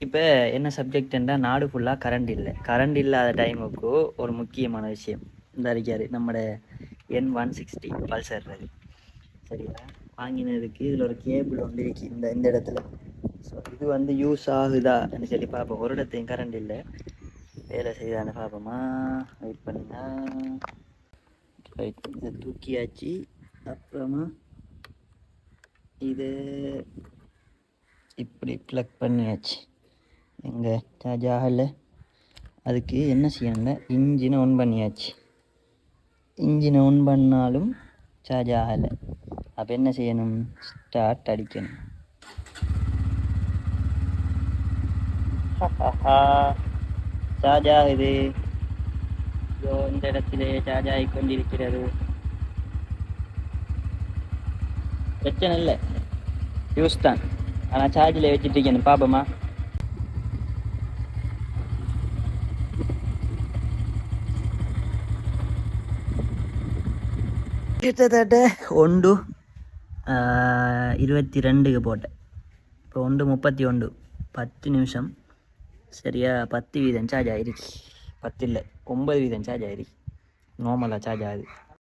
இப்போ என்ன சப்ஜெக்ட்ன்றா நாடு ஃபுல்லாக கரண்ட் இல்லாத டைமுக்கு ஒரு முக்கியமான விஷயம் இந்த இருக்காரு நம்மட N160 பல்சர் அது சரியா வாங்கினதுக்கு இதில் ஒரு கேபிள் ஒன்று இருக்கு இந்த இடத்துல. ஸோ இது வந்து யூஸ் ஆகுதான்னு சொல்லி பார்ப்போம். ஒரு இடத்தையும் கரண்ட் இல்லை, வேலை செய்தான்னு பார்ப்போமா. வெயிட் பண்ணுங்க. ரைட், இதை தூக்கியாச்சு. அப்புறமா இது இப்படி ப்ளக் பண்ணியாச்சு. எங்கே சார்ஜ் ஆகலை. அதுக்கு என்ன செய்யணும்னா இன்ஜினை ஆன் பண்ணியாச்சு. இன்ஜினை ஆன் பண்ணாலும் சார்ஜ் ஆகலை. அப்போ என்ன செய்யணும், ஸ்டார்ட் அடிக்கணும். சார்ஜ் ஆகுது. இந்த இடத்துல சார்ஜ் ஆகி கொண்டிருக்கிறது. பிரச்சனை இல்லை, யூஸ் தான். ஆனால் சார்ஜில் வச்சுட்டு இருக்கணும். பார்ப்போமா. கிட்டத்தட்ட 1:22 போட்டேன். இப்போ 1:31, 10 நிமிஷம் சரியா. 10% சார்ஜ் ஆகிருக்கு. 10 இல்லை 9% சார்ஜ் ஆகிருக்கு. நார்மலாக சார்ஜ் ஆகுது.